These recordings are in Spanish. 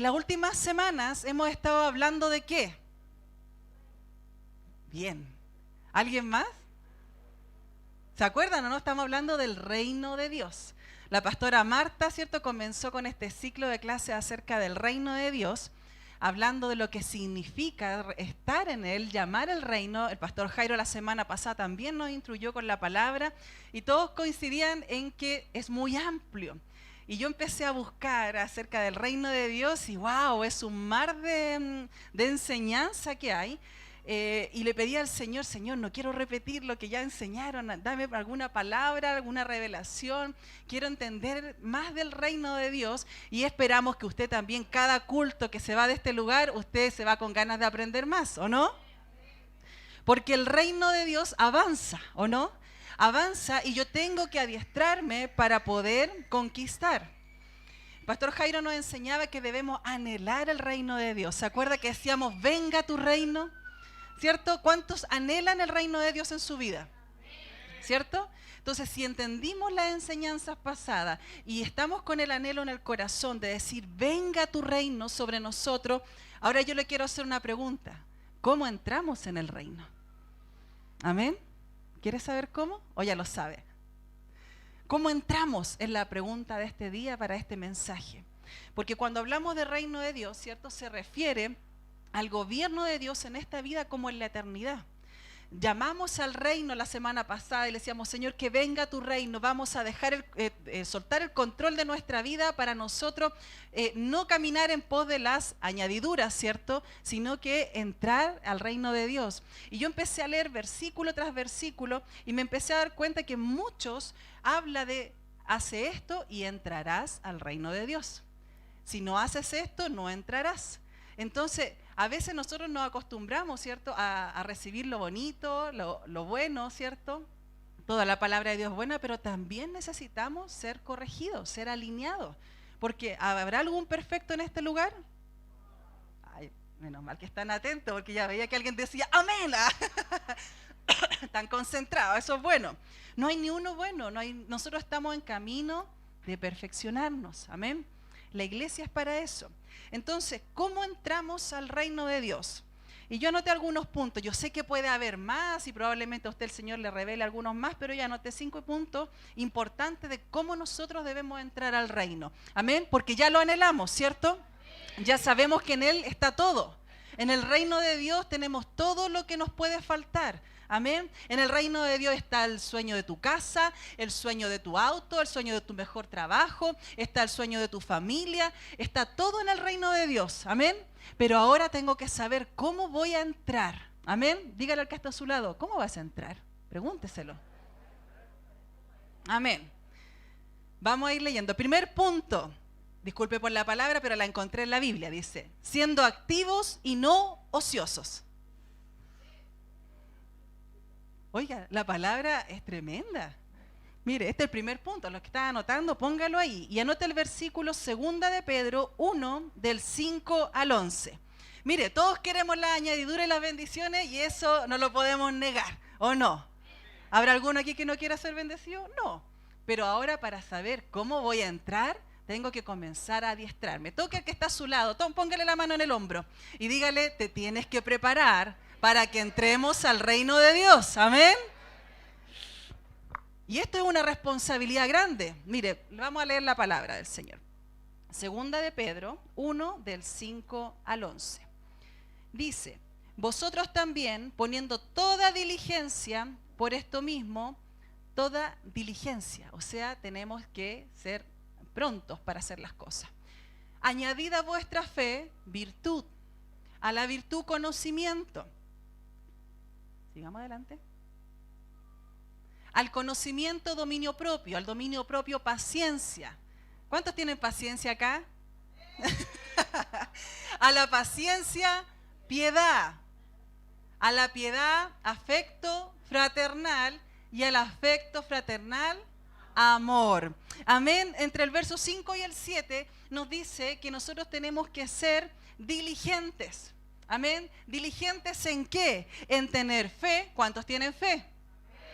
En las últimas semanas hemos estado hablando ¿de qué? Bien. ¿Alguien más? ¿Se acuerdan o no? Estamos hablando del reino de Dios. La pastora Marta, ¿cierto?, comenzó con este ciclo de clases acerca del reino de Dios, hablando de lo que significa estar en él, llamar el reino. El pastor Jairo la semana pasada también nos instruyó con la palabra y todos coincidían en que es muy amplio. Y yo empecé a buscar acerca del reino de Dios y wow, es un mar de enseñanza que hay. Y le pedí al Señor, Señor, no quiero repetir lo que ya enseñaron, dame alguna palabra, alguna revelación, quiero entender más del reino de Dios y esperamos que usted también, cada culto que se va de este lugar, usted se va con ganas de aprender más, ¿o no? Porque el reino de Dios avanza, ¿o no? Avanza y yo tengo que adiestrarme para poder conquistar. Pastor Jairo nos enseñaba que debemos anhelar el reino de Dios. ¿Se acuerda que decíamos, venga tu reino? ¿Cierto? ¿Cuántos anhelan el reino de Dios en su vida? ¿Cierto? Entonces, si entendimos las enseñanzas pasadas y estamos con el anhelo en el corazón de decir, venga tu reino sobre nosotros, ahora yo le quiero hacer una pregunta. ¿Cómo entramos en el reino? ¿Amén? ¿Quieres saber cómo? ¿O ya lo sabe? ¿Cómo entramos? Es la pregunta de este día para este mensaje. Porque cuando hablamos de reino de Dios, ¿cierto?, se refiere al gobierno de Dios en esta vida como en la eternidad. Llamamos al reino la semana pasada y le decíamos, Señor, que venga tu reino, vamos a dejar soltar el control de nuestra vida para nosotros no caminar en pos de las añadiduras, ¿cierto?, sino que entrar al reino de Dios. Y yo empecé a leer versículo tras versículo y me empecé a dar cuenta que muchos habla de, hace esto y entrarás al reino de Dios. Si no haces esto, no entrarás. Entonces, a veces nosotros nos acostumbramos, ¿cierto?, a recibir lo bonito, lo bueno, ¿cierto? Toda la palabra de Dios es buena, pero también necesitamos ser corregidos, ser alineados. Porque ¿habrá algún perfecto en este lugar? Ay, menos mal que están atentos, porque ya veía que alguien decía, ¡amén! Están concentrados, eso es bueno. No hay ni uno bueno, nosotros estamos en camino de perfeccionarnos, amén. La iglesia es para eso. Entonces, ¿cómo entramos al reino de Dios? Y yo anoté algunos puntos. Yo sé que puede haber más y probablemente a usted el Señor le revele algunos más, pero ya anoté 5 puntos importantes de cómo nosotros debemos entrar al reino. Amén, porque ya lo anhelamos, ¿cierto? Ya sabemos que en Él está todo. En el reino de Dios tenemos todo lo que nos puede faltar. Amén. En el reino de Dios está el sueño de tu casa, el sueño de tu auto, el sueño de tu mejor trabajo, está el sueño de tu familia, está todo en el reino de Dios. Amén. Pero ahora tengo que saber cómo voy a entrar. Amén. Dígale al que está a su lado, ¿cómo vas a entrar? Pregúnteselo. Amén. Vamos a ir leyendo. Primer punto. Disculpe por la palabra, pero la encontré en la Biblia. Dice, siendo activos y no ociosos. Oiga, la palabra es tremenda. Mire, este es el primer punto. Los que están anotando, póngalo ahí. Y anote el versículo 2 de Pedro 1, del 5 al 11. Mire, todos queremos la añadidura y las bendiciones y eso no lo podemos negar, ¿o no? ¿Habrá alguno aquí que no quiera ser bendecido? No. Pero ahora para saber cómo voy a entrar, tengo que comenzar a adiestrarme. Toque al que está a su lado, póngale la mano en el hombro y dígale, te tienes que preparar para que entremos al reino de Dios. Amén. Y esto es una responsabilidad grande. Mire, vamos a leer la palabra del Señor. 2 de Pedro 1, del 5 al 11. Dice, vosotros también, poniendo toda diligencia por esto mismo, toda diligencia, o sea, tenemos que ser prontos para hacer las cosas. Añadid a vuestra fe virtud, a la virtud conocimiento. Sigamos adelante. Al conocimiento dominio propio, al dominio propio paciencia. ¿Cuántos tienen paciencia acá? A la paciencia piedad, a la piedad afecto fraternal y al afecto fraternal amor. Amén. Entre el verso 5 y el 7 nos dice que nosotros tenemos que ser diligentes. Amén. ¿Diligentes en qué? En tener fe. ¿Cuántos tienen fe?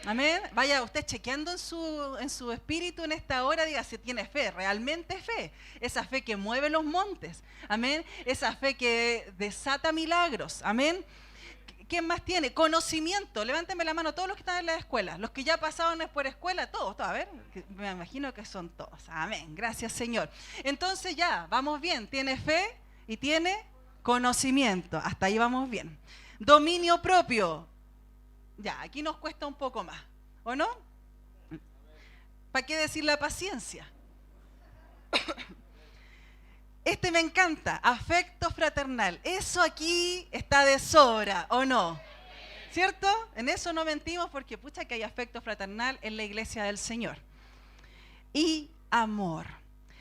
Amén. Vaya usted chequeando en su espíritu en esta hora, diga si tiene fe, realmente fe. Esa fe que mueve los montes. Amén. Esa fe que desata milagros. Amén. ¿Quién más tiene? Conocimiento. Levánteme la mano todos los que están en la escuela. Los que ya pasaron por escuela, todos. A ver, me imagino que son todos. Amén. Gracias, Señor. Entonces ya, vamos bien. Tiene fe y tiene conocimiento. Hasta ahí vamos bien. Dominio propio. Ya, aquí nos cuesta un poco más. ¿O no? ¿Para qué decir la paciencia? Este me encanta, afecto fraternal. Eso aquí está de sobra, ¿o no? ¿Cierto? En eso no mentimos porque pucha que hay afecto fraternal en la iglesia del Señor. Y amor.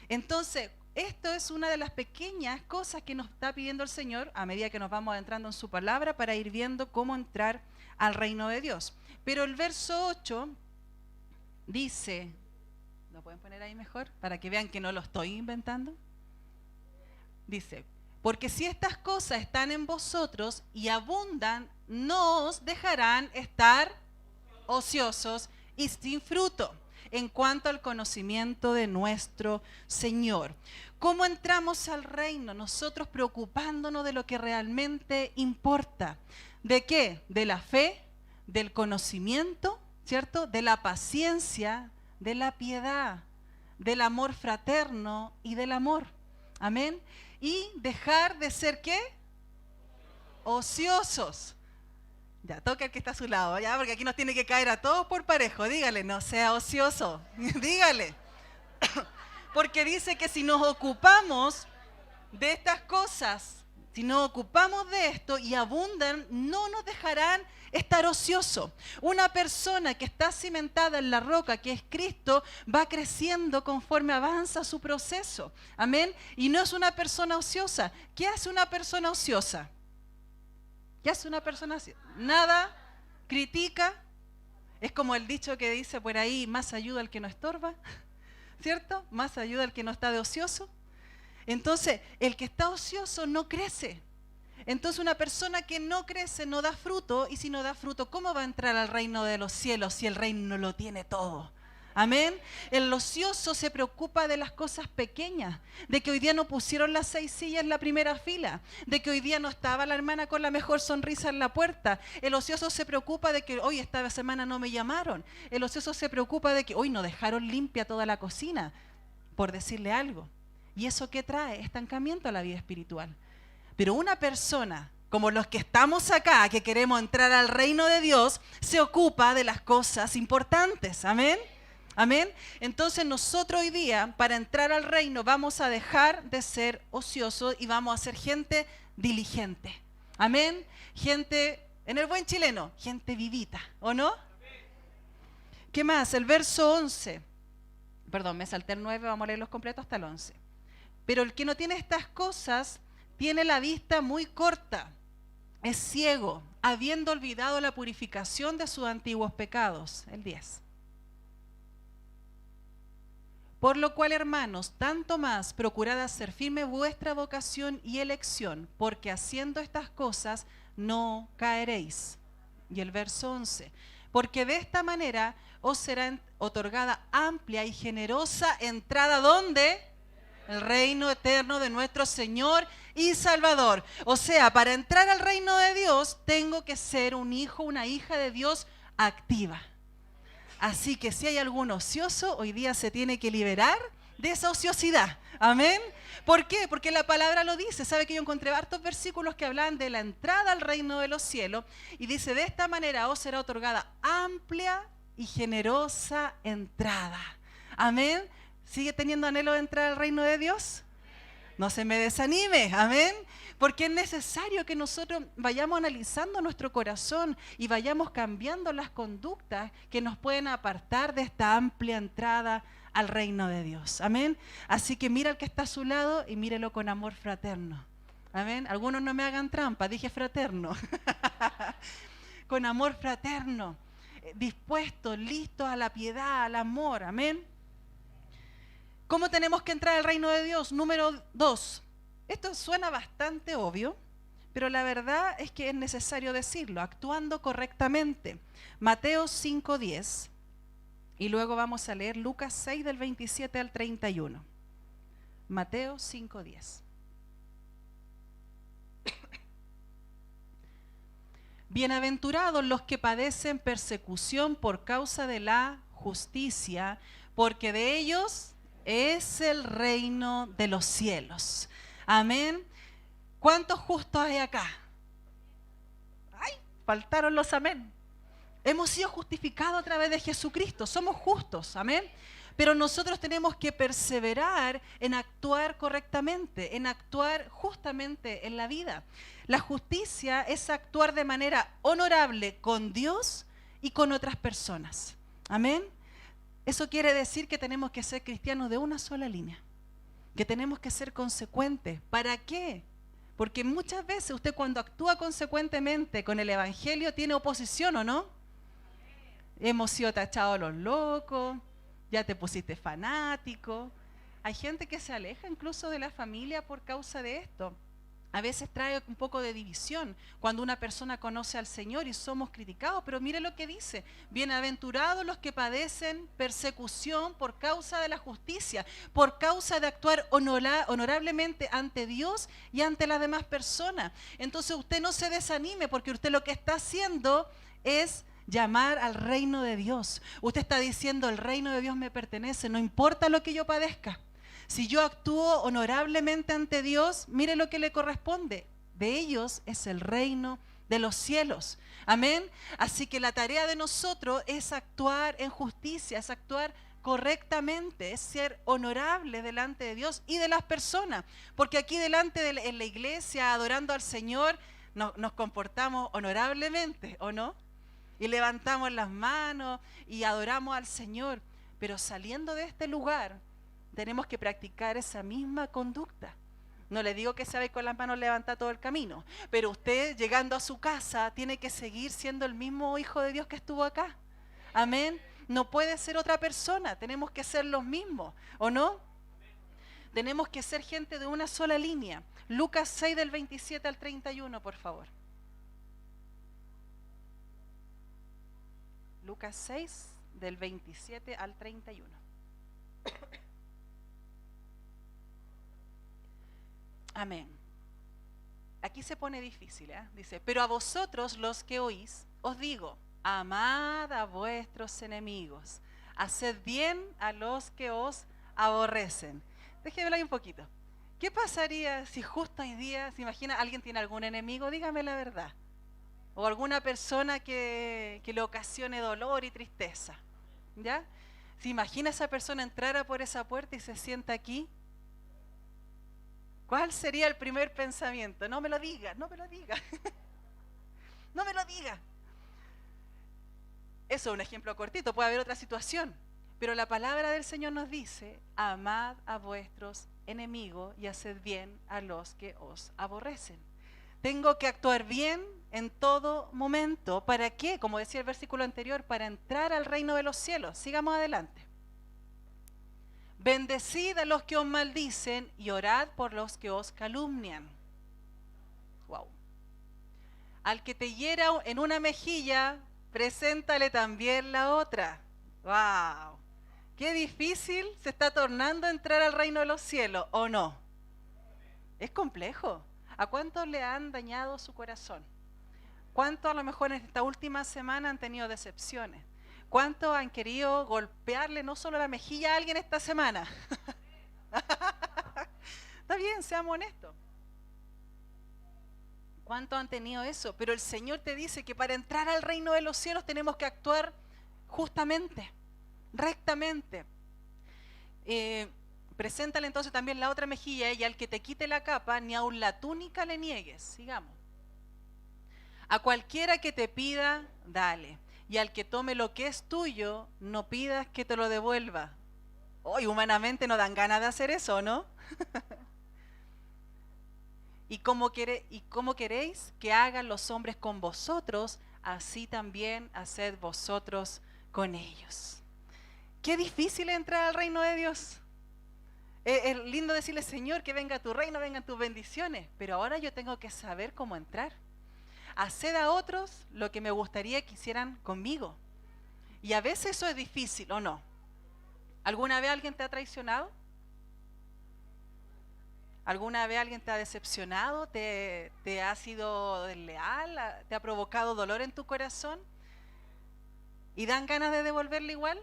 Entonces, esto es una de las pequeñas cosas que nos está pidiendo el Señor a medida que nos vamos adentrando en su palabra para ir viendo cómo entrar al reino de Dios. Pero el verso 8 dice, ¿lo pueden poner ahí mejor? Para que vean que no lo estoy inventando. Dice, porque si estas cosas están en vosotros y abundan, no os dejarán estar ociosos y sin fruto en cuanto al conocimiento de nuestro Señor. ¿Cómo entramos al reino? Nosotros preocupándonos de lo que realmente importa. ¿De qué? De la fe, del conocimiento, ¿cierto? De la paciencia, de la piedad, del amor fraterno y del amor. Amén. Y dejar de ser, ¿qué? Ociosos. Ya, toca el que está a su lado, ya, porque aquí nos tiene que caer a todos por parejo. Dígale, no sea ocioso. Dígale. Porque dice que si nos ocupamos de estas cosas, si nos ocupamos de esto y abundan, no nos dejarán estar ocioso. Una persona que está cimentada en la roca, que es Cristo, va creciendo conforme avanza su proceso. Amén. Y no es una persona ociosa. ¿Qué hace una persona ociosa? ¿Qué hace una persona ociosa? Nada, critica. Es como el dicho que dice por ahí, más ayuda al que no estorba, ¿cierto? Más ayuda al que no está de ocioso. Entonces, el que está ocioso no crece. Entonces una persona que no crece no da fruto, y si no da fruto, ¿cómo va a entrar al reino de los cielos si el reino lo tiene todo? Amén. El ocioso se preocupa de las cosas pequeñas, de que hoy día no pusieron las 6 sillas en la primera fila, de que hoy día no estaba la hermana con la mejor sonrisa en la puerta. El ocioso se preocupa de que hoy esta semana no me llamaron. El ocioso se preocupa de que hoy no dejaron limpia toda la cocina, por decirle algo. ¿Y eso qué trae? Estancamiento a la vida espiritual. Pero una persona como los que estamos acá, que queremos entrar al reino de Dios, se ocupa de las cosas importantes. Amén. Amén. Entonces nosotros hoy día, para entrar al reino, vamos a dejar de ser ociosos y vamos a ser gente diligente. Amén. Gente, en el buen chileno, gente vivita, ¿o no? ¿Qué más? El verso 11. Perdón, me salté el 9, vamos a leer los completos hasta el 11. Pero el que no tiene estas cosas tiene la vista muy corta, es ciego, habiendo olvidado la purificación de sus antiguos pecados. El 10. Por lo cual, hermanos, tanto más procurad hacer firme vuestra vocación y elección, porque haciendo estas cosas no caeréis. Y el verso 11. Porque de esta manera os será otorgada amplia y generosa entrada, ¿dónde? El reino eterno de nuestro Señor y Salvador. O sea, para entrar al reino de Dios, tengo que ser un hijo, una hija de Dios activa. Así que si hay algún ocioso, hoy día se tiene que liberar de esa ociosidad. Amén. ¿Por qué? Porque la palabra lo dice. Sabe que yo encontré hartos versículos que hablan de la entrada al reino de los cielos. Y dice, de esta manera os será otorgada amplia y generosa entrada. Amén. ¿Sigue teniendo anhelo de entrar al reino de Dios? No se me desanime, amén. Porque es necesario que nosotros vayamos analizando nuestro corazón y vayamos cambiando las conductas que nos pueden apartar de esta amplia entrada al reino de Dios. Amén. Así que mira al que está a su lado y mírelo con amor fraterno. Amén. Algunos no me hagan trampa, dije fraterno. Con amor fraterno, dispuestos, listos a la piedad, al amor. Amén. ¿Cómo tenemos que entrar al reino de Dios? Número 2. Esto suena bastante obvio, pero la verdad es que es necesario decirlo, actuando correctamente. Mateo 5:10, y luego vamos a leer Lucas 6 del 27 al 31. Mateo 5:10. Bienaventurados los que padecen persecución por causa de la justicia, porque de ellos es el reino de los cielos. Amén. ¿Cuántos justos hay acá? Ay, faltaron los amén. Hemos sido justificados a través de Jesucristo, somos justos, amén. Pero nosotros tenemos que perseverar en actuar correctamente, en actuar justamente en la vida. La justicia es actuar de manera honorable con Dios y con otras personas. Amén. Eso quiere decir que tenemos que ser cristianos de una sola línea, que tenemos que ser consecuentes. ¿Para qué? Porque muchas veces usted cuando actúa consecuentemente con el Evangelio tiene oposición, ¿o no? Hemos sido tachados los locos, ya te pusiste fanático. Hay gente que se aleja incluso de la familia por causa de esto. A veces trae un poco de división cuando una persona conoce al Señor y somos criticados, pero mire lo que dice: bienaventurados los que padecen persecución por causa de la justicia, por causa de actuar honorablemente ante Dios y ante las demás personas. Entonces usted no se desanime, porque usted lo que está haciendo es llamar al reino de Dios. Usted está diciendo: el reino de Dios me pertenece, no importa lo que yo padezca. Si yo actúo honorablemente ante Dios, mire lo que le corresponde. De ellos es el reino de los cielos. Amén. Así que la tarea de nosotros es actuar en justicia, es actuar correctamente, es ser honorable delante de Dios y de las personas. Porque aquí delante en la iglesia, adorando al Señor, nos comportamos honorablemente, ¿o no? Y levantamos las manos y adoramos al Señor. Pero saliendo de este lugar, tenemos que practicar esa misma conducta. No le digo que se vaya con las manos levantadas todo el camino, pero usted llegando a su casa tiene que seguir siendo el mismo hijo de Dios que estuvo acá. Amén. No puede ser otra persona, tenemos que ser los mismos, ¿o no? Tenemos que ser gente de una sola línea. Lucas 6 del 27 al 31, por favor. Lucas 6 del 27 al 31. Amén. Aquí se pone difícil, ¿eh? Dice: pero a vosotros los que oís, os digo, amad a vuestros enemigos, haced bien a los que os aborrecen. Déjeme hablar un poquito. ¿Qué pasaría si justo hoy día, se imagina, alguien tiene algún enemigo? Dígame la verdad. O alguna persona que le ocasione dolor y tristeza. ¿Ya? ¿Se imagina esa persona entrara por esa puerta y se sienta aquí? ¿Cuál sería el primer pensamiento? No me lo diga, no me lo diga. No me lo diga. Eso es un ejemplo cortito, puede haber otra situación. Pero la palabra del Señor nos dice: amad a vuestros enemigos y haced bien a los que os aborrecen. Tengo que actuar bien en todo momento. ¿Para qué? Como decía el versículo anterior, para entrar al reino de los cielos. Sigamos adelante. Bendecid a los que os maldicen y orad por los que os calumnian. Wow. Al que te hiera en una mejilla, preséntale también la otra. Wow. Qué difícil se está tornando entrar al reino de los cielos, ¿o no? Es complejo. ¿A cuántos le han dañado su corazón? ¿Cuántos a lo mejor en esta última semana han tenido decepciones? ¿Cuántos han querido golpearle no solo la mejilla a alguien esta semana? Está bien, seamos honestos. ¿Cuántos han tenido eso? Pero el Señor te dice que para entrar al reino de los cielos tenemos que actuar justamente, rectamente. Preséntale entonces también la otra mejilla, y al que te quite la capa, ni aun la túnica le niegues. Sigamos. A cualquiera que te pida, dale. Y al que tome lo que es tuyo, no pidas que te lo devuelva. Hoy humanamente no dan ganas de hacer eso, ¿no? ¿Y cómo queréis que hagan los hombres con vosotros? Así también haced vosotros con ellos. Qué difícil entrar al reino de Dios. Es lindo decirle, Señor, que venga tu reino, vengan tus bendiciones, pero ahora yo tengo que saber cómo entrar. Hacer a otros lo que me gustaría que hicieran conmigo. Y a veces eso es difícil, ¿o no? ¿Alguna vez alguien te ha traicionado? ¿Alguna vez alguien te ha decepcionado? ¿Te ha sido desleal? ¿Te ha provocado dolor en tu corazón? ¿Y dan ganas de devolverle igual?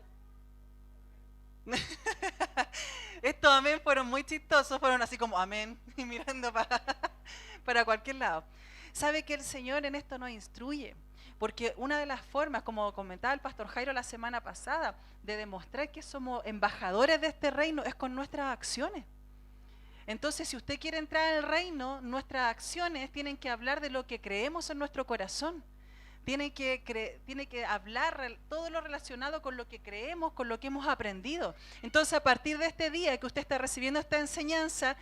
Estos amén fueron muy chistosos, fueron así como amén, y mirando para cualquier lado. ¿Sabe que el Señor en esto nos instruye? Porque una de las formas, como comentaba el pastor Jairo la semana pasada, de demostrar que somos embajadores de este reino es con nuestras acciones. Entonces, si usted quiere entrar en el reino, nuestras acciones tienen que hablar de lo que creemos en nuestro corazón. Tiene que hablar todo lo relacionado con lo que creemos, con lo que hemos aprendido. Entonces, a partir de este día que usted está recibiendo esta enseñanza,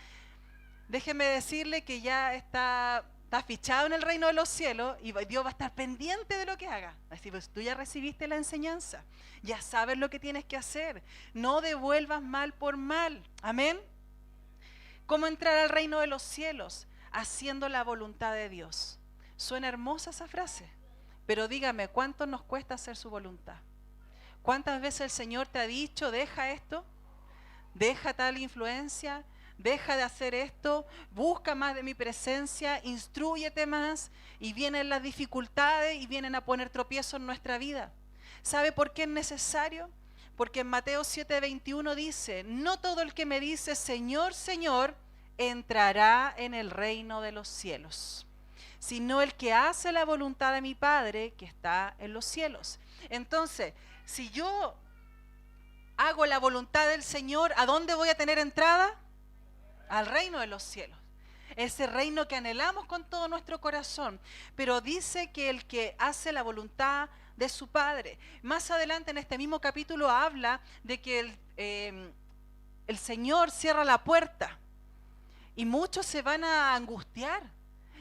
déjeme decirle que ya está fichado en el reino de los cielos y Dios va a estar pendiente de lo que haga. Así pues, tú ya recibiste la enseñanza, ya sabes lo que tienes que hacer. No devuelvas mal por mal. Amén. ¿Cómo entrar al reino de los cielos? Haciendo la voluntad de Dios. Suena hermosa esa frase. Pero dígame, ¿cuánto nos cuesta hacer su voluntad? ¿Cuántas veces el Señor te ha dicho, deja esto, deja tal influencia, deja de hacer esto, busca más de mi presencia, instrúyete más, y vienen las dificultades y vienen a poner tropiezo en nuestra vida? ¿Sabe por qué es necesario? Porque en Mateo 7:21 dice, no todo el que me dice Señor, Señor, entrará en el reino de los cielos, sino el que hace la voluntad de mi Padre que está en los cielos. Entonces, si yo hago la voluntad del Señor, ¿a dónde voy a tener entrada? Al reino de los cielos. Ese reino que anhelamos con todo nuestro corazón. Pero dice que el que hace la voluntad de su Padre. Más adelante en este mismo capítulo habla de que el Señor cierra la puerta y muchos se van a angustiar.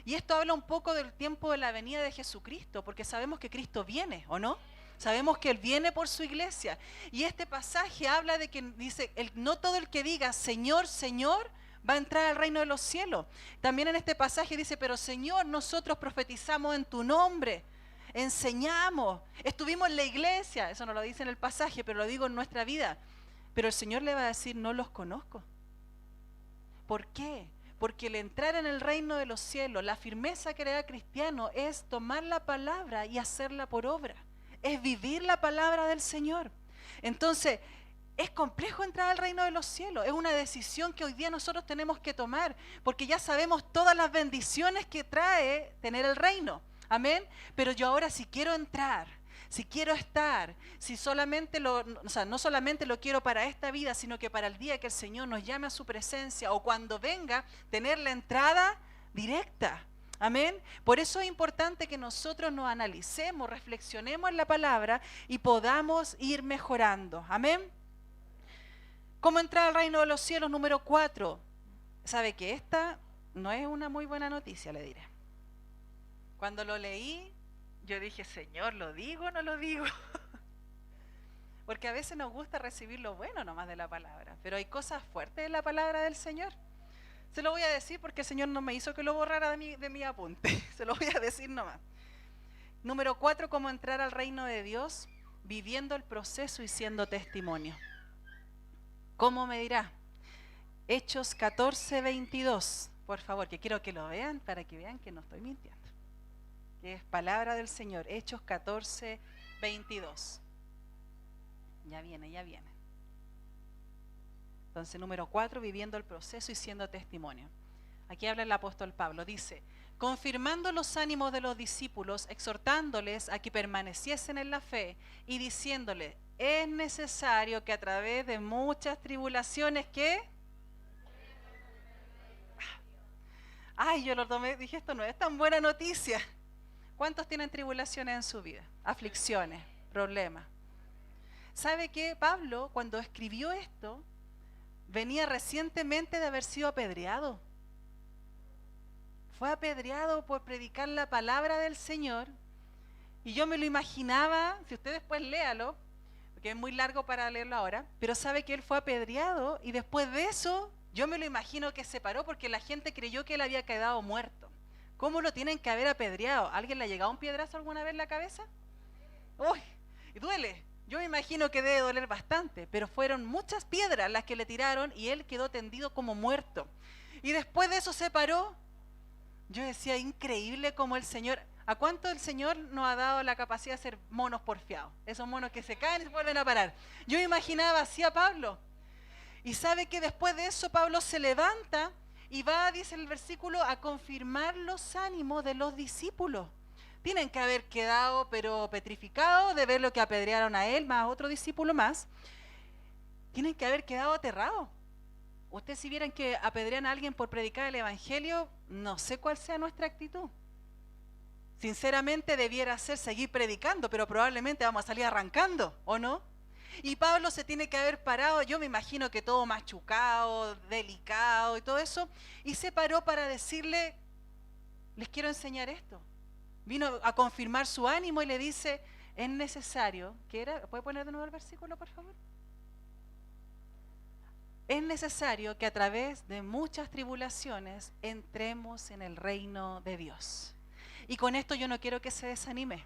Y esto habla un poco del tiempo de la venida de Jesucristo, porque sabemos que Cristo viene, ¿o no? Sabemos que Él viene por su iglesia. Y este pasaje habla de que dice, no todo el que diga Señor, Señor, va a entrar al reino de los cielos. También en este pasaje dice, pero Señor, nosotros profetizamos en tu nombre, enseñamos, estuvimos en la iglesia. Eso no lo dice en el pasaje, pero lo digo en nuestra vida. Pero el Señor le va a decir, no los conozco. ¿Por qué? Porque el entrar en el reino de los cielos, la firmeza que le da cristiano es tomar la palabra y hacerla por obra. Es vivir la palabra del Señor. Entonces, es complejo entrar al reino de los cielos. Es una decisión que hoy día nosotros tenemos que tomar, porque ya sabemos todas las bendiciones que trae tener el reino. Amén. Pero yo ahora si quiero entrar, si quiero estar, si solamente no solamente lo quiero para esta vida, sino que para el día que el Señor nos llame a su presencia o cuando venga, tener la entrada directa. Amén. Por eso es importante que nosotros nos analicemos, reflexionemos en la palabra y podamos ir mejorando. Amén. ¿Cómo entrar al reino de los cielos? Número 4. ¿Sabe que esta no es una muy buena noticia, le diré? Cuando lo leí, yo dije, Señor, ¿lo digo o no lo digo? Porque a veces nos gusta recibir lo bueno nomás de la palabra, pero hay cosas fuertes en la palabra del Señor. Se lo voy a decir porque el Señor no me hizo que lo borrara de mi apunte. Se lo voy a decir nomás. Número 4, ¿cómo entrar al reino de Dios? Viviendo el proceso y siendo testimonio. ¿Cómo me dirá? Hechos 14:22. Por favor, que quiero que lo vean para que vean que no estoy mintiendo. Que es palabra del Señor. Hechos 14:22. Ya viene, ya viene. Entonces, número 4, viviendo el proceso y siendo testimonio. Aquí habla el apóstol Pablo. Dice, confirmando los ánimos de los discípulos, exhortándoles a que permaneciesen en la fe y diciéndoles, es necesario que a través de muchas tribulaciones, ¿qué? Ay, yo lo tomé, dije, esto no es tan buena noticia. ¿Cuántos tienen tribulaciones en su vida? Aflicciones, problemas. ¿Sabe qué? Pablo, cuando escribió esto, venía recientemente de haber sido apedreado. Fue apedreado por predicar la palabra del Señor. Y yo me lo imaginaba, si usted después léalo, porque es muy largo para leerlo ahora, pero sabe que él fue apedreado y después de eso, yo me lo imagino que se paró porque la gente creyó que él había quedado muerto. ¿Cómo lo tienen que haber apedreado? ¿Alguien le ha llegado un piedrazo alguna vez en la cabeza? ¡Uy! Y duele. Yo me imagino que debe doler bastante, pero fueron muchas piedras las que le tiraron y él quedó tendido como muerto. Y después de eso se paró. Yo decía, increíble como el Señor... ¿A cuánto el Señor nos ha dado la capacidad de ser monos porfiados? Esos monos que se caen y se vuelven a parar. Yo me imaginaba así a Pablo. Y sabe que después de eso Pablo se levanta y va, dice el versículo, a confirmar los ánimos de los discípulos. Tienen que haber quedado pero petrificados de ver lo que apedrearon a él, más a otro discípulo más. Tienen que haber quedado aterrados. Ustedes si vieran que apedrean a alguien por predicar el evangelio, no sé cuál sea nuestra actitud. Sinceramente debiera ser seguir predicando, pero probablemente vamos a salir arrancando, ¿o no? Y Pablo se tiene que haber parado, yo me imagino que todo machucado, delicado y todo eso, y se paró para decirle, les quiero enseñar esto. Vino a confirmar su ánimo y le dice, es necesario, ¿puede poner de nuevo el versículo, por favor? Es necesario que a través de muchas tribulaciones entremos en el reino de Dios. Y con esto yo no quiero que se desanime.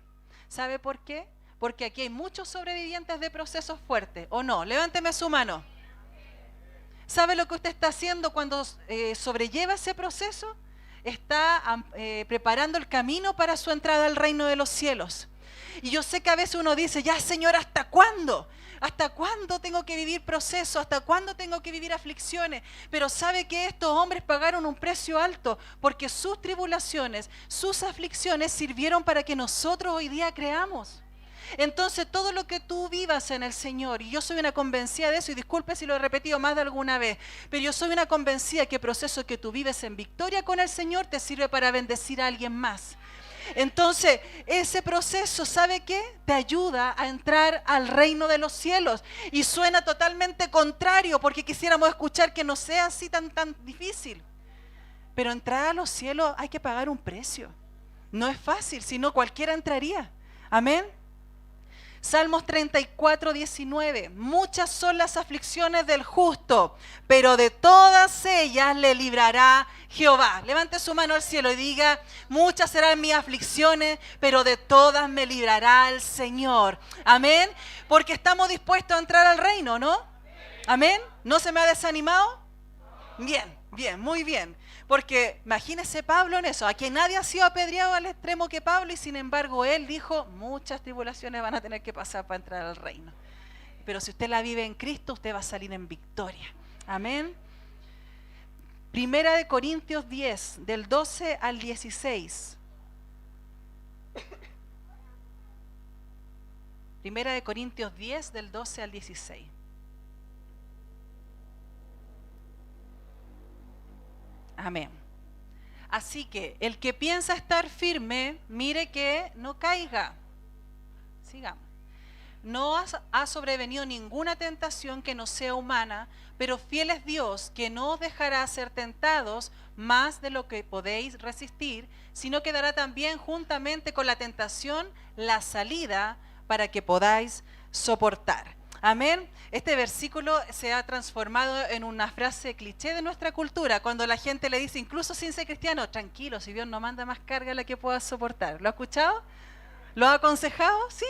¿Sabe por qué? Porque aquí hay muchos sobrevivientes de procesos fuertes, ¿o no? Levánteme su mano. ¿Sabe lo que usted está haciendo cuando sobrelleva ese proceso? Está preparando el camino para su entrada al reino de los cielos. Y yo sé que a veces uno dice, ya Señor, ¿hasta cuándo? ¿Hasta cuándo tengo que vivir procesos? ¿Hasta cuándo tengo que vivir aflicciones? Pero sabe que estos hombres pagaron un precio alto porque sus tribulaciones, sus aflicciones sirvieron para que nosotros hoy día creamos. Entonces todo lo que tú vivas en el Señor, y yo soy una convencida de eso, y disculpe si lo he repetido más de alguna vez, pero yo soy una convencida que el proceso que tú vives en victoria con el Señor te sirve para bendecir a alguien más. Entonces, ese proceso, ¿sabe qué? Te ayuda a entrar al reino de los cielos. Y suena totalmente contrario, porque quisiéramos escuchar que no sea así tan difícil. Pero entrar a los cielos hay que pagar un precio. No es fácil, si no cualquiera entraría. Amén. Salmos 34, 19. Muchas son las aflicciones del justo, pero de todas ellas le librará Jehová. Levante su mano al cielo y diga, muchas serán mis aflicciones, pero de todas me librará el Señor. Amén. Porque estamos dispuestos a entrar al reino, ¿no? Amén. ¿No se me ha desanimado? Bien, bien, muy bien. Porque imagínese Pablo en eso, a quien nadie ha sido apedreado al extremo que Pablo, y sin embargo él dijo, muchas tribulaciones van a tener que pasar para entrar al reino. Pero si usted la vive en Cristo, usted va a salir en victoria. Amén. Primera de Corintios 10, del 12 al 16. Primera de Corintios 10, del 12 al 16. Amén. Así que el que piensa estar firme, mire que no caiga. Sigamos. No ha sobrevenido ninguna tentación que no sea humana, pero fiel es Dios, que no os dejará ser tentados más de lo que podéis resistir, sino que dará también juntamente con la tentación la salida para que podáis soportar. Amén. Este versículo se ha transformado en una frase cliché de nuestra cultura, cuando la gente le dice, incluso sin ser cristiano, tranquilo, si Dios no manda más carga la que puedas soportar. ¿Lo ha escuchado? ¿Lo ha aconsejado? Sí.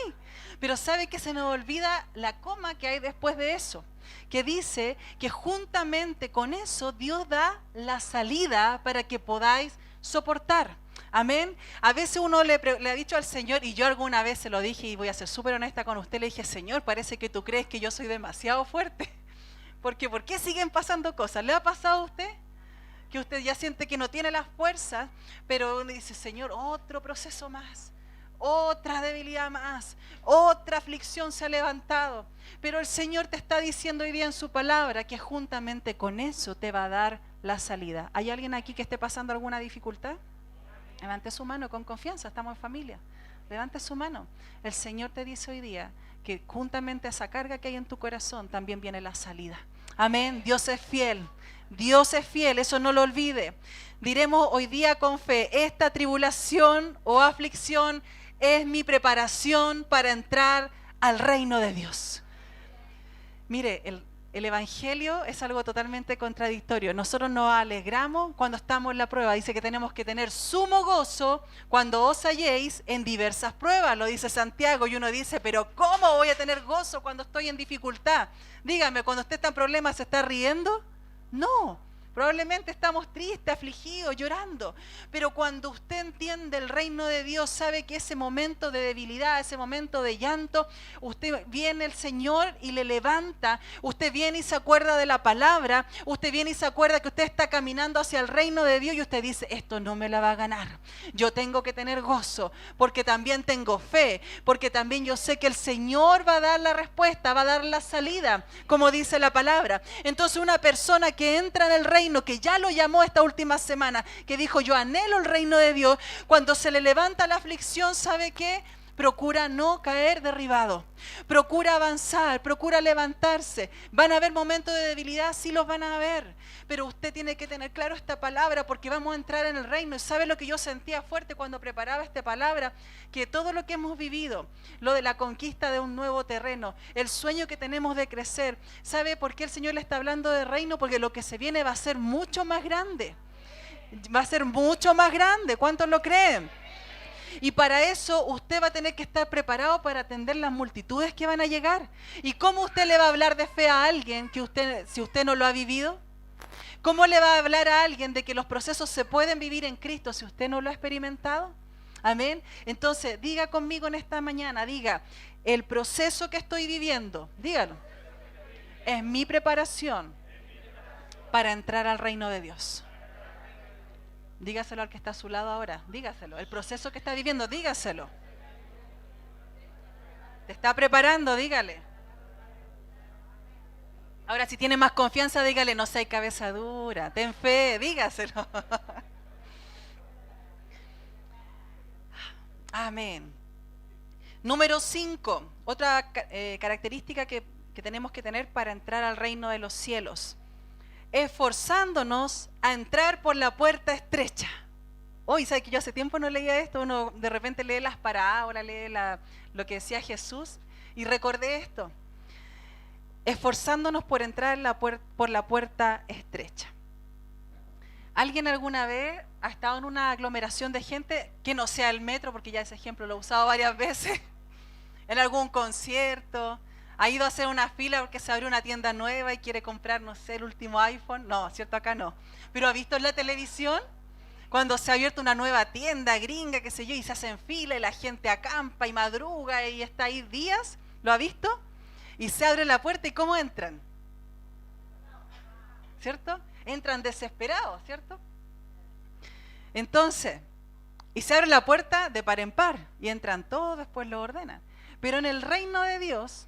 Pero ¿sabe que se nos olvida la coma que hay después de eso? Que dice que juntamente con eso Dios da la salida para que podáis soportar. Amén. A veces uno le ha dicho al Señor, y yo alguna vez se lo dije y voy a ser súper honesta con usted, le dije, Señor, parece que tú crees que yo soy demasiado fuerte. Porque ¿por qué siguen pasando cosas? ¿Le ha pasado a usted? Que usted ya siente que no tiene las fuerzas, pero uno dice, Señor, otro proceso más, otra debilidad más, otra aflicción se ha levantado. Pero el Señor te está diciendo hoy día en su palabra que juntamente con eso te va a dar la salida. ¿Hay alguien aquí que esté pasando alguna dificultad? Levante su mano con confianza, estamos en familia. Levante su mano. El Señor te dice hoy día que juntamente a esa carga que hay en tu corazón también viene la salida. Amén. Dios es fiel. Dios es fiel, eso no lo olvide. Diremos hoy día con fe, esta tribulación o aflicción es mi preparación para entrar al reino de Dios. Mire, el Evangelio es algo totalmente contradictorio. Nosotros nos alegramos cuando estamos en la prueba. Dice que tenemos que tener sumo gozo cuando os halléis en diversas pruebas, lo dice Santiago. Y uno dice, pero ¿cómo voy a tener gozo cuando estoy en dificultad? Dígame, cuando usted está en problemas, ¿se está riendo? No. Probablemente estamos tristes, afligidos, llorando. Pero cuando usted entiende el reino de Dios, sabe que ese momento de debilidad, ese momento de llanto, usted viene el Señor y le levanta. Usted viene y se acuerda de la palabra. Usted viene y se acuerda que usted está caminando hacia el reino de Dios y usted dice, esto no me la va a ganar. Yo tengo que tener gozo porque también tengo fe, porque también yo sé que el Señor va a dar la respuesta, va a dar la salida, como dice la palabra. Entonces una persona que entra en el reino, que ya lo llamó esta última semana, que dijo yo anhelo el reino de Dios, cuando se le levanta la aflicción, ¿sabe qué? Procura no caer derribado, procura avanzar, procura levantarse. Van a haber momentos de debilidad, sí los van a haber, pero usted tiene que tener claro esta palabra porque vamos a entrar en el reino. ¿Y sabe lo que yo sentía fuerte cuando preparaba esta palabra? Que todo lo que hemos vivido, lo de la conquista de un nuevo terreno, el sueño que tenemos de crecer, ¿sabe por qué el Señor le está hablando de reino? Porque lo que se viene va a ser mucho más grande, va a ser mucho más grande. ¿Cuántos lo creen? Y para eso usted va a tener que estar preparado para atender las multitudes que van a llegar. ¿Y cómo usted le va a hablar de fe a alguien que si usted no lo ha vivido? ¿Cómo le va a hablar a alguien de que los procesos se pueden vivir en Cristo si usted no lo ha experimentado? Amén. Entonces, diga conmigo en esta mañana, diga, el proceso que estoy viviendo, dígalo, es mi preparación para entrar al reino de Dios. Dígaselo al que está a su lado ahora, dígaselo. El proceso que está viviendo, dígaselo. Te está preparando, dígale. Ahora, si tiene más confianza, dígale, no seas cabeza dura, ten fe, dígaselo. Amén. Número 5, otra característica que tenemos que tener para entrar al reino de los cielos. Esforzándonos a entrar por la puerta estrecha. Hoy, ¿sabes que yo hace tiempo no leía esto? Uno de repente lee las parábolas, lee lo que decía Jesús, y recordé esto. Esforzándonos por entrar por la puerta estrecha. ¿Alguien alguna vez ha estado en una aglomeración de gente que no sea el metro, porque ya ese ejemplo lo he usado varias veces, en algún concierto? ¿Ha ido a hacer una fila porque se abrió una tienda nueva y quiere comprar, no sé, el último iPhone? No, cierto, acá no. Pero ¿ha visto en la televisión cuando se ha abierto una nueva tienda gringa, qué sé yo, y se hacen fila y la gente acampa y madruga y está ahí días? ¿Lo ha visto? Y se abre la puerta y ¿cómo entran? ¿Cierto? Entran desesperados, ¿cierto? Entonces, y se abre la puerta de par en par y entran todos, después lo ordenan. Pero en el reino de Dios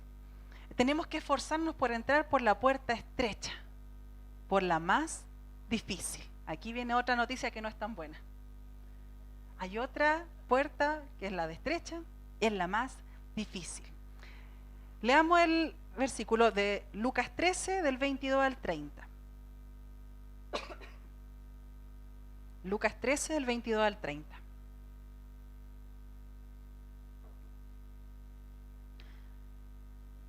tenemos que esforzarnos por entrar por la puerta estrecha, por la más difícil. Aquí viene otra noticia que no es tan buena. Hay otra puerta que es la de estrecha, es la más difícil. Leamos el versículo de Lucas 13, del 22 al 30. Lucas 13, del 22 al 30.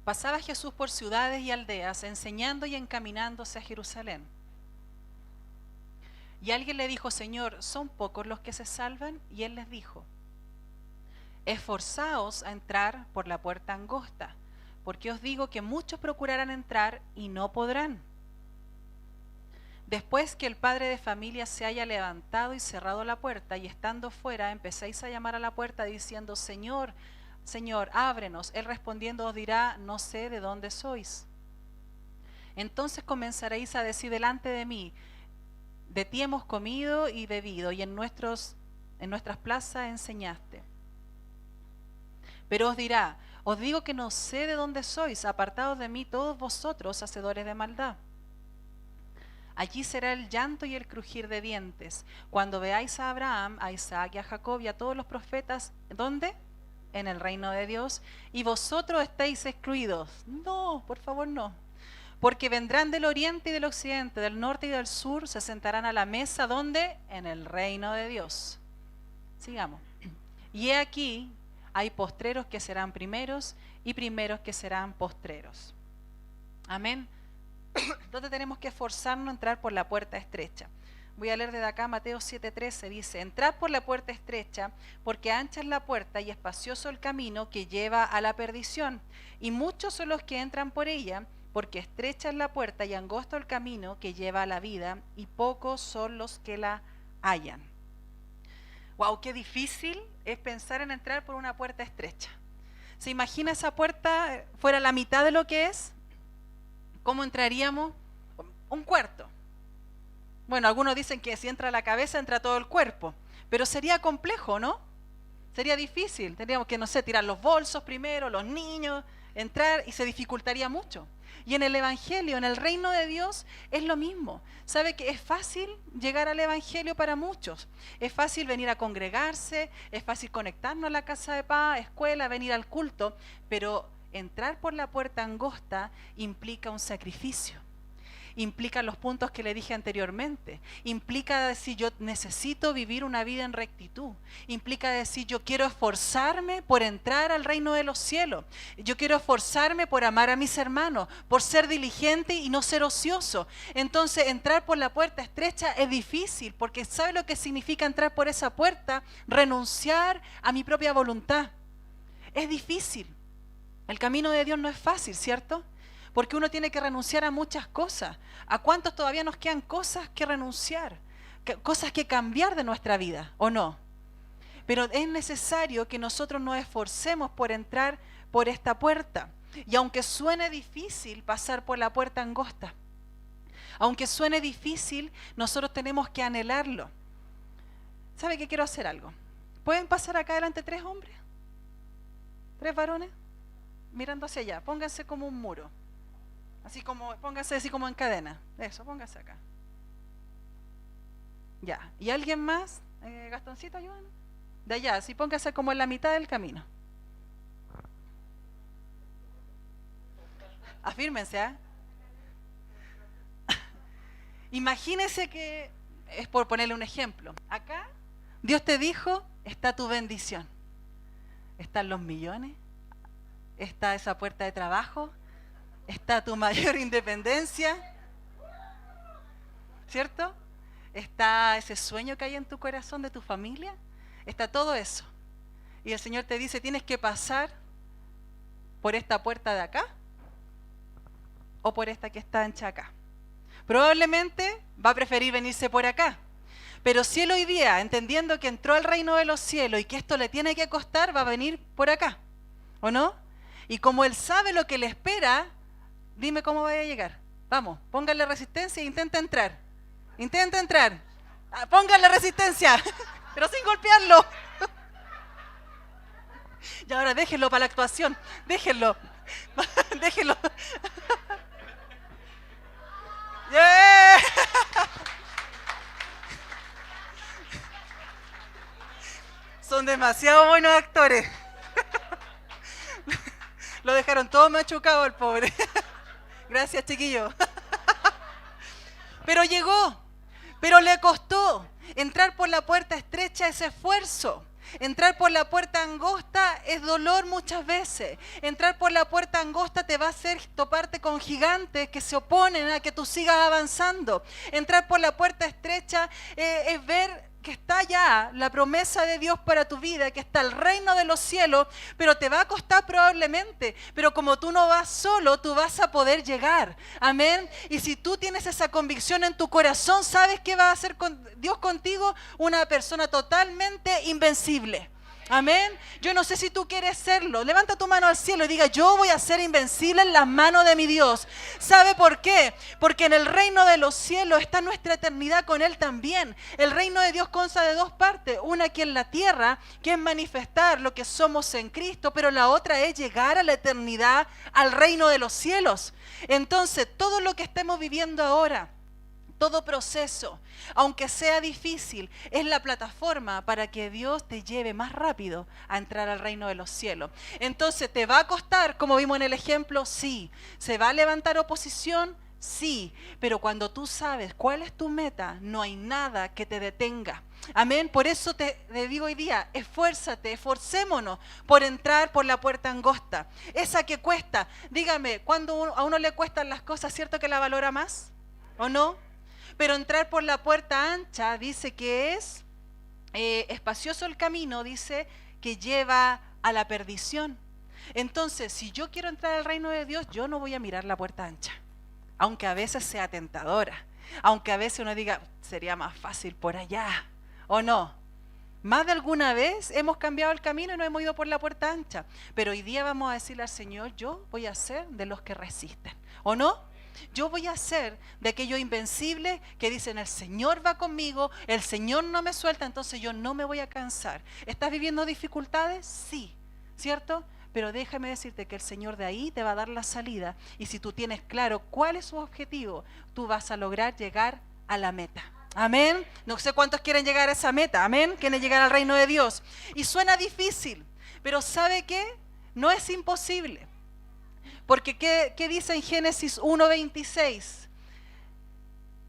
Pasaba Jesús por ciudades y aldeas, enseñando y encaminándose a Jerusalén. Y alguien le dijo, Señor, ¿son pocos los que se salvan? Y él les dijo, esforzaos a entrar por la puerta angosta, porque os digo que muchos procurarán entrar y no podrán. Después que el padre de familia se haya levantado y cerrado la puerta, y estando fuera, empecéis a llamar a la puerta diciendo, Señor, Señor, ábrenos. Él respondiendo os dirá, no sé de dónde sois. Entonces comenzaréis a decir delante de mí, de ti hemos comido y bebido, y en nuestras plazas enseñaste. Pero os dirá, os digo que no sé de dónde sois, apartados de mí todos vosotros, hacedores de maldad. Allí será el llanto y el crujir de dientes, cuando veáis a Abraham, a Isaac y a Jacob y a todos los profetas, ¿dónde? En el reino de Dios, y vosotros estáis excluidos. No, por favor, no. Porque vendrán del oriente y del occidente, del norte y del sur, se sentarán a la mesa, ¿dónde? En el reino de Dios. Sigamos. Y he aquí, hay postreros que serán primeros y primeros que serán postreros. Amén. Entonces tenemos que esforzarnos a entrar por la puerta estrecha. Voy a leer desde acá Mateo 7:13, dice: entrad por la puerta estrecha, porque ancha es la puerta y espacioso el camino que lleva a la perdición, y muchos son los que entran por ella, porque estrecha es la puerta y angosto el camino que lleva a la vida, y pocos son los que la hallan. Wow, qué difícil es pensar en entrar por una puerta estrecha. ¿Se imagina esa puerta fuera la mitad de lo que es? ¿Cómo entraríamos? Un cuarto. Bueno, algunos dicen que si entra la cabeza, entra todo el cuerpo. Pero sería complejo, ¿no? Sería difícil. Tendríamos que, no sé, tirar los bolsos primero, los niños, entrar, y se dificultaría mucho. Y en el Evangelio, en el reino de Dios, es lo mismo. ¿Sabe que es fácil llegar al Evangelio para muchos? Es fácil venir a congregarse, es fácil conectarnos a la casa de paz, escuela, venir al culto, pero entrar por la puerta angosta implica un sacrificio. Implica los puntos que le dije anteriormente, implica decir yo necesito vivir una vida en rectitud, implica decir yo quiero esforzarme por entrar al reino de los cielos, yo quiero esforzarme por amar a mis hermanos, por ser diligente y no ser ocioso. Entonces entrar por la puerta estrecha es difícil, porque ¿sabe lo que significa entrar por esa puerta? Renunciar a mi propia voluntad. Es difícil. El camino de Dios no es fácil, ¿cierto? Porque uno tiene que renunciar a muchas cosas. ¿A cuántos todavía nos quedan cosas que renunciar? Cosas que cambiar de nuestra vida, ¿o no? Pero es necesario que nosotros nos esforcemos por entrar por esta puerta. Y aunque suene difícil pasar por la puerta angosta, aunque suene difícil, nosotros tenemos que anhelarlo. ¿Sabe que quiero hacer algo? ¿Pueden pasar acá adelante 3 hombres? 3 varones, mirando hacia allá. Pónganse como un muro. Así como, pónganse así como en cadena. Eso, pónganse acá. Ya. ¿Y alguien más? Gastoncito, ayúdanos. De allá, así pónganse como en la mitad del camino. Afírmense, ¿eh? Imagínense que, es por ponerle un ejemplo. Acá, Dios te dijo, está tu bendición. Están los millones. Está esa puerta de trabajo. Está tu mayor independencia, ¿cierto? Está ese sueño que hay en tu corazón de tu familia. Está todo eso. Y el Señor te dice, tienes que pasar por esta puerta de acá o por esta que está ancha acá. Probablemente va a preferir venirse por acá. Pero si él hoy día, entendiendo que entró al reino de los cielos y que esto le tiene que costar, va a venir por acá, ¿o no? Y como él sabe lo que le espera, dime cómo vaya a llegar. Vamos, póngale resistencia e intenta entrar. Intenta entrar. Póngale resistencia, pero sin golpearlo. Y ahora déjenlo para la actuación. Déjenlo. Déjenlo. ¡Yeah! Son demasiado buenos actores. Lo dejaron todo machucado el pobre. Gracias, chiquillo. Pero llegó, pero le costó. Entrar por la puerta estrecha es esfuerzo. Entrar por la puerta angosta es dolor muchas veces. Entrar por la puerta angosta te va a hacer toparte con gigantes que se oponen a que tú sigas avanzando. Entrar por la puerta estrecha es ver que está ya la promesa de Dios para tu vida, que está el reino de los cielos, pero te va a costar probablemente, pero como tú no vas solo, tú vas a poder llegar, amén. Y si tú tienes esa convicción en tu corazón, ¿sabes qué va a hacer Dios contigo? Una persona totalmente invencible. Amén. Yo no sé si tú quieres serlo. Levanta tu mano al cielo y diga, yo voy a ser invencible en las manos de mi Dios. ¿Sabe por qué? Porque en el reino de los cielos está nuestra eternidad con Él también. El reino de Dios consta de 2 partes. Una aquí en la tierra, que es manifestar lo que somos en Cristo, pero la otra es llegar a la eternidad, al reino de los cielos. Entonces, todo lo que estemos viviendo ahora, todo proceso, aunque sea difícil, es la plataforma para que Dios te lleve más rápido a entrar al reino de los cielos. Entonces, ¿te va a costar, como vimos en el ejemplo? Sí. ¿Se va a levantar oposición? Sí, pero cuando tú sabes cuál es tu meta, no hay nada que te detenga. Amén. Por eso te digo hoy día, esfuérzate, esforcémonos por entrar por la puerta angosta. Esa que cuesta. Dígame, ¿cuándo a uno le cuestan las cosas, cierto que la valora más? ¿O no? Pero entrar por la puerta ancha dice que es espacioso el camino, dice que lleva a la perdición. Entonces, si yo quiero entrar al reino de Dios, yo no voy a mirar la puerta ancha, aunque a veces sea tentadora, aunque a veces uno diga, sería más fácil por allá, ¿o no? Más de alguna vez hemos cambiado el camino y nos hemos ido por la puerta ancha, pero hoy día vamos a decirle al Señor, yo voy a ser de los que resisten, ¿o no? Yo voy a ser de aquellos invencibles que dicen, el Señor va conmigo, el Señor no me suelta, entonces yo no me voy a cansar. ¿Estás viviendo dificultades? Sí, ¿cierto? Pero déjame decirte que el Señor de ahí te va a dar la salida. Y si tú tienes claro cuál es su objetivo, tú vas a lograr llegar a la meta. Amén. No sé cuántos quieren llegar a esa meta. Amén. Quieren llegar al reino de Dios. Y suena difícil, pero ¿sabe qué? No es imposible. Porque ¿qué dice en Génesis 1:26?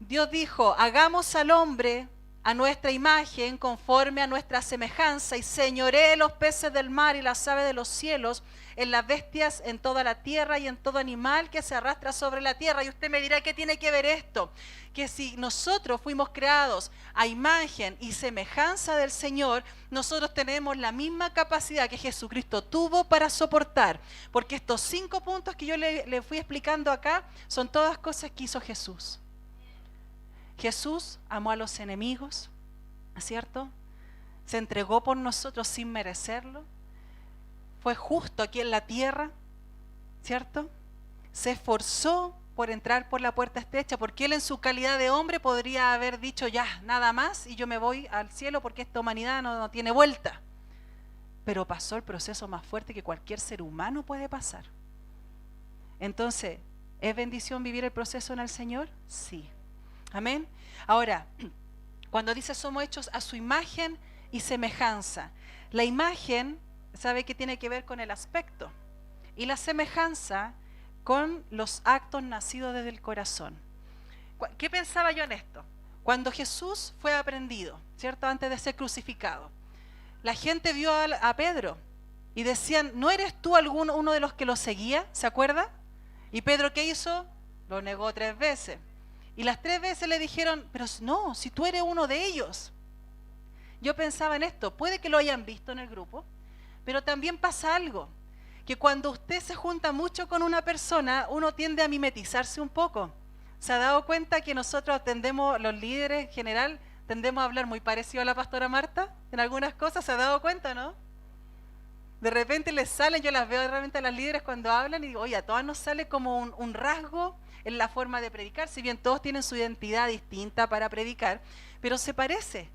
Dios dijo, hagamos al hombre a nuestra imagen, conforme a nuestra semejanza, y señoree los peces del mar y las aves de los cielos, en las bestias, en toda la tierra y en todo animal que se arrastra sobre la tierra. Y usted me dirá, ¿qué tiene que ver esto? Que si nosotros fuimos creados a imagen y semejanza del Señor, nosotros tenemos la misma capacidad que Jesucristo tuvo para soportar. Porque estos 5 puntos que yo le fui explicando acá, son todas cosas que hizo Jesús. Jesús amó a los enemigos, ¿cierto? Se entregó por nosotros sin merecerlo. Fue justo aquí en la tierra, ¿cierto? Se esforzó por entrar por la puerta estrecha, porque Él en su calidad de hombre podría haber dicho ya, nada más, y yo me voy al cielo porque esta humanidad no tiene vuelta. Pero pasó el proceso más fuerte que cualquier ser humano puede pasar. Entonces, ¿es bendición vivir el proceso en el Señor? Sí. Amén. Ahora, cuando dice somos hechos a su imagen y semejanza, la imagen, ¿sabe qué tiene que ver con el aspecto? Y la semejanza con los actos nacidos desde el corazón. ¿Qué pensaba yo en esto? Cuando Jesús fue aprendido, ¿cierto? Antes de ser crucificado, la gente vio a Pedro y decían, ¿no eres tú uno de los que lo seguía? ¿Se acuerda? Y Pedro, ¿qué hizo? Lo negó 3 veces. Y las 3 veces le dijeron, pero no, si tú eres uno de ellos. Yo pensaba en esto, puede que lo hayan visto en el grupo, pero también pasa algo, que cuando usted se junta mucho con una persona, uno tiende a mimetizarse un poco. ¿Se ha dado cuenta que nosotros tendemos, los líderes en general, tendemos a hablar muy parecido a la pastora Marta? En algunas cosas, ¿se ha dado cuenta, no? De repente les salen, yo las veo realmente a las líderes cuando hablan y digo, oye, a todas nos sale como un rasgo en la forma de predicar, si bien todos tienen su identidad distinta para predicar, pero se parece.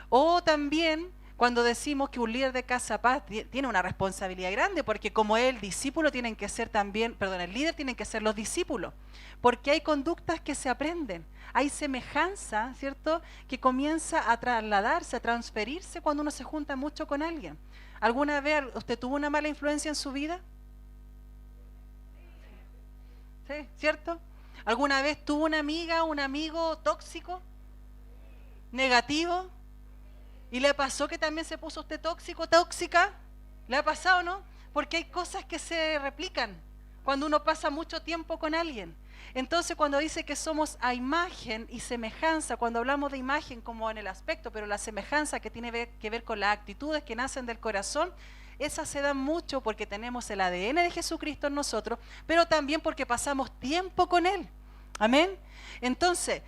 O también cuando decimos que un líder de Casa Paz tiene una responsabilidad grande, porque como el discípulo tienen que ser también, perdón, el líder tienen que ser los discípulos, porque hay conductas que se aprenden, hay semejanza, ¿cierto?, que comienza a trasladarse, a transferirse cuando uno se junta mucho con alguien. ¿Alguna vez usted tuvo una mala influencia en su vida? ¿Sí? ¿Cierto? ¿Alguna vez tuvo una amiga, un amigo tóxico, negativo? ¿Y le pasó que también se puso usted tóxico, tóxica? ¿Le ha pasado, no? Porque hay cosas que se replican cuando uno pasa mucho tiempo con alguien. Entonces, cuando dice que somos a imagen y semejanza, cuando hablamos de imagen como en el aspecto, pero la semejanza que tiene que ver con las actitudes que nacen del corazón, esas se dan mucho porque tenemos el ADN de Jesucristo en nosotros, pero también porque pasamos tiempo con Él. Amén. Entonces,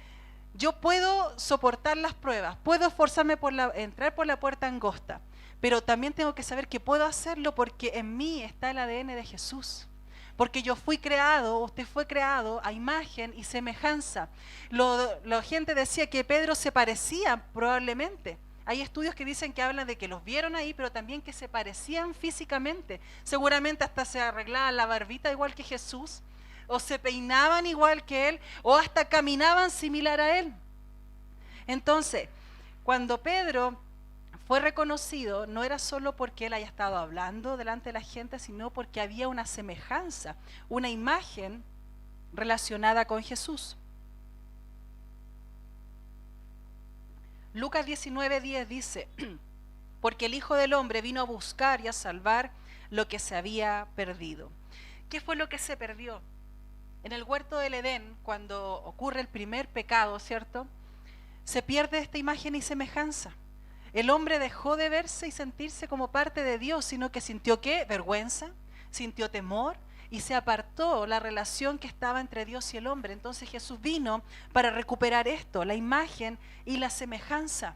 yo puedo soportar las pruebas, puedo esforzarme por entrar por la puerta angosta, pero también tengo que saber que puedo hacerlo porque en mí está el ADN de Jesús. Porque yo fui creado, usted fue creado a imagen y semejanza. La gente decía que Pedro se parecía probablemente. Hay estudios que dicen que hablan de que los vieron ahí, pero también que se parecían físicamente. Seguramente hasta se arreglaban la barbita igual que Jesús, o se peinaban igual que Él, o hasta caminaban similar a Él. Entonces, cuando Pedro fue reconocido, no era solo porque él haya estado hablando delante de la gente, sino porque había una semejanza, una imagen relacionada con Jesús. Lucas 19:10 dice, porque el Hijo del Hombre vino a buscar y a salvar lo que se había perdido. ¿Qué fue lo que se perdió? En el huerto del Edén, cuando ocurre el primer pecado, ¿cierto? Se pierde esta imagen y semejanza. El hombre dejó de verse y sentirse como parte de Dios, sino que sintió ¿qué? Vergüenza, sintió temor y se apartó la relación que estaba entre Dios y el hombre. Entonces Jesús vino para recuperar esto, la imagen y la semejanza.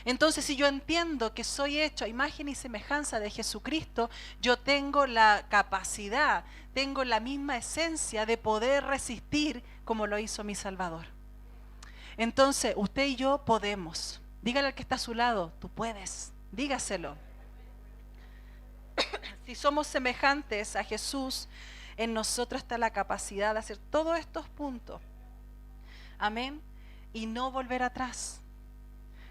Entonces, si yo entiendo que soy hecho a imagen y semejanza de Jesucristo, yo tengo la capacidad, tengo la misma esencia de poder resistir como lo hizo mi Salvador. Entonces, usted y yo podemos. Dígale al que está a su lado, tú puedes, dígaselo. Si somos semejantes a Jesús, en nosotros está la capacidad de hacer todos estos puntos. Amén. Y no volver atrás.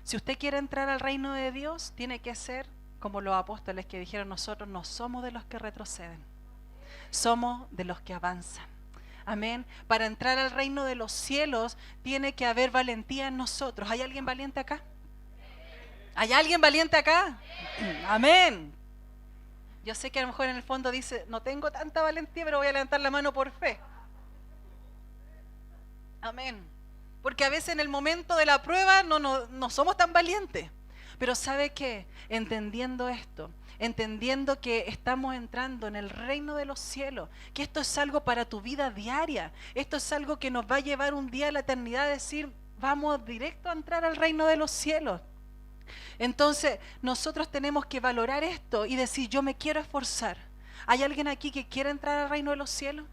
Si usted quiere entrar al reino de Dios, tiene que ser como los apóstoles que dijeron, nosotros no somos de los que retroceden, somos de los que avanzan. Amén. Para entrar al reino de los cielos tiene que haber valentía en nosotros. ¿Hay alguien valiente acá? ¿Hay alguien valiente acá? Amén. Yo sé que a lo mejor en el fondo dice, no tengo tanta valentía, pero voy a levantar la mano por fe. Amén. Porque a veces en el momento de la prueba no somos tan valientes. Pero ¿sabe qué? Entendiendo esto, entendiendo que estamos entrando en el reino de los cielos, que esto es algo para tu vida diaria, esto es algo que nos va a llevar un día a la eternidad a decir, vamos directo a entrar al reino de los cielos. Entonces nosotros tenemos que valorar esto y decir, yo me quiero esforzar. ¿Hay alguien aquí que quiere entrar al reino de los cielos?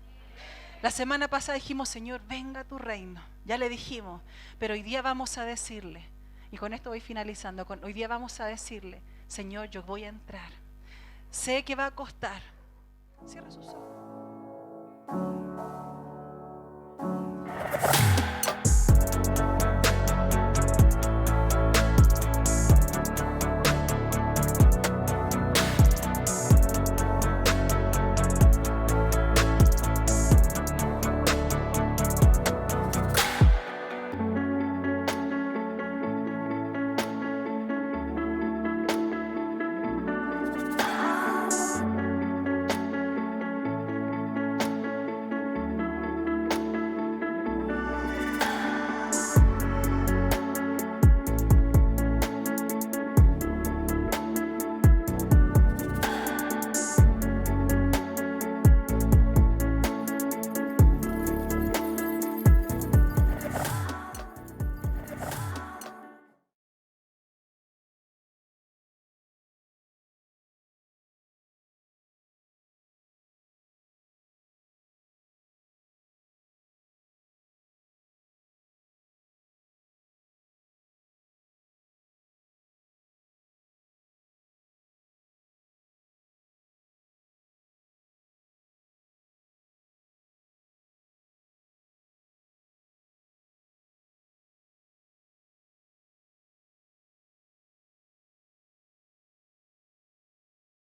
La semana pasada dijimos, Señor, venga a tu reino. Ya le dijimos, pero hoy día vamos a decirle, y con esto voy finalizando, hoy día vamos a decirle, Señor, yo voy a entrar. Sé que va a costar. Cierra sus ojos.